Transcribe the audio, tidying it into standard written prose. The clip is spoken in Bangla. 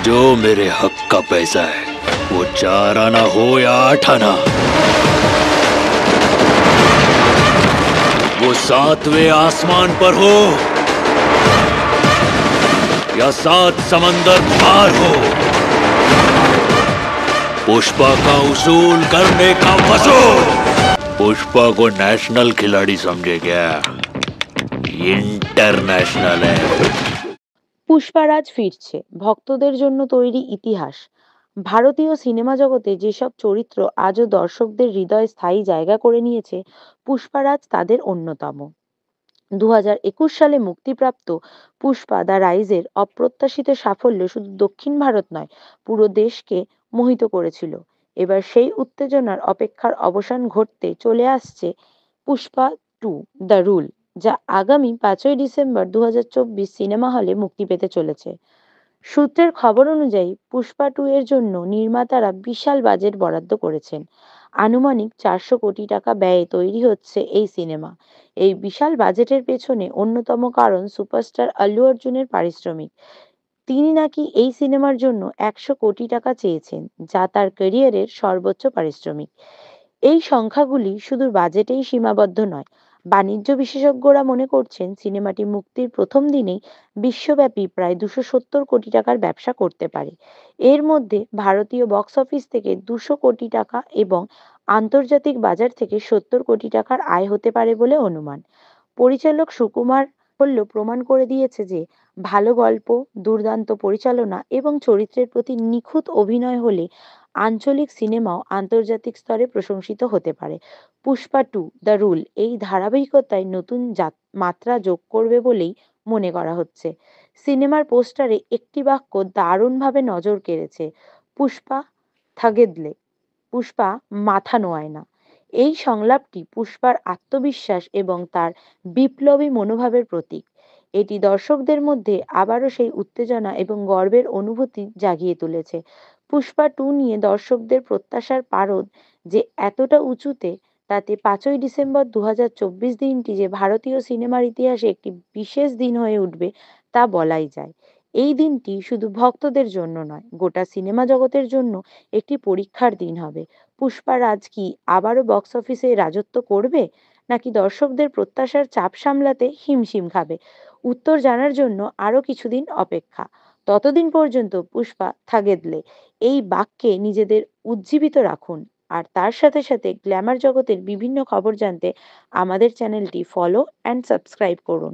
जो मेरे हक का पैसा है वो 4 आना हो या 8 आना, वो 7वें आसमान पर हो या 7 समंदर पार हो, पुष्पा का उसूल करने का वसूल। पुष्पा को नेशनल खिलाड़ी समझे क्या? इंटरनेशनल है। পুষ্পারাজ ফিরছে, ভক্তদের জন্য তৈরি ইতিহাস। ভারতীয় সিনেমা জগতে যেসব চরিত্র আজও দর্শকদের হৃদয়ে স্থায়ী জায়গা করে নিয়েছে, পুষ্পারাজ তাদের অন্যতম। 2021 সালে মুক্তিপ্রাপ্ত পুষ্পা দ্য রাইজের অপ্রত্যাশিত সাফল্য শুধু দক্ষিণ ভারত নয়, পুরো দেশকে মোহিত করেছিল। এবার সেই উত্তেজনার অপেক্ষার অবসান ঘটতে চলে আসছে পুষ্পা 2 দ্য রুল, যা আগামী 5ই ডিসেম্বর 2024 সিনেমা হলে মুক্তি পেতে চলেছে। সূত্রের খবর অনুযায়ী পুষ্পা 2 এর জন্য নির্মাতারা বিশাল বাজেট বরাদ্দ করেছেন। আনুমানিক 400 কোটি টাকা ব্যয়ে তৈরি হচ্ছে এই সিনেমা। এই বিশাল বাজেটের পেছনে অন্যতম কারণ সুপারস্টার আল্লু অর্জুনের পারিশ্রমিক। তিনি নাকি এই সিনেমার জন্য 100 কোটি টাকা চেয়েছেন, যা তার ক্যারিয়ারের সর্বোচ্চ পারিশ্রমিক। এই সংখ্যাগুলি শুধু বাজেটেই সীমাবদ্ধ নয়। বাণিজ্য বিশেষজ্ঞরা মনে করছেন সিনেমাটি মুক্তির প্রথম দিনেই বিশ্বব্যাপী প্রায় 270 কোটি টাকার ব্যবসা করতে পারে। এর মধ্যে ভারতীয় বক্স অফিস থেকে 200 কোটি টাকা এবং আন্তর্জাতিক বাজার থেকে 70 কোটি টাকার আয় হতে পারে বলে অনুমান। পরিচালক সুকুমার সাফল্য প্রমাণ করে দিয়েছে যে ভালো গল্প, দুর্দান্ত পরিচালনা এবং চরিত্রের প্রতি নিখুঁত অভিনয় হলে আঞ্চলিক সিনেমাও আন্তর্জাতিক স্তরে প্রশংসিত হতে পারে। পুষ্পা 2 দ্য রুল এই ধারাবাহিকতায় নতুন মাত্রা যোগ করবে বলেই মনে করা হচ্ছে। সিনেমার পোস্টারে একটি বাক্য দারুণভাবে নজর কেড়েছে, পুষ্পা থাগেদলে, পুষ্পা মাথা নোয়ায় না। এই সংলাপটি পুষ্পার আত্মবিশ্বাস এবং তার বিপ্লবী মনোভাবের প্রতীক। এটি দর্শকদের মধ্যে আবারও সেই উত্তেজনা এবং গর্বের অনুভূতি জাগিয়ে তুলেছে। পুষ্পা 2 নিয়ে দর্শকদের প্রত্যাশার পারদ যে এতটা উঁচুতে, তাতে 5ই ডিসেম্বর 2024 দিনটি যে ভারতীয় সিনেমার ইতিহাসে একটি বিশেষ দিন হয়ে উঠবে তা বলাই যায়। এই দিনটি শুধু ভক্তদের জন্য নয়, গোটা সিনেমা জগতের জন্য একটি পরীক্ষার দিন হবে। পুষ্পারাজ কি আবারও বক্স অফিসে রাজত্ব করবে, নাকি দর্শকদের প্রত্যাশার চাপ সামলাতে হিমশিম খাবে? উত্তর জানার জন্য আরো কিছুদিন অপেক্ষা। ততদিন পর্যন্ত পুষ্পা থাগেদলে এই বাক্যে নিজেদের উজ্জীবিত রাখুন। আর তার সাথে সাথে গ্ল্যামার জগতের বিভিন্ন খবর জানতে আমাদের চ্যানেলটি ফলো অ্যান্ড সাবস্ক্রাইব করুন।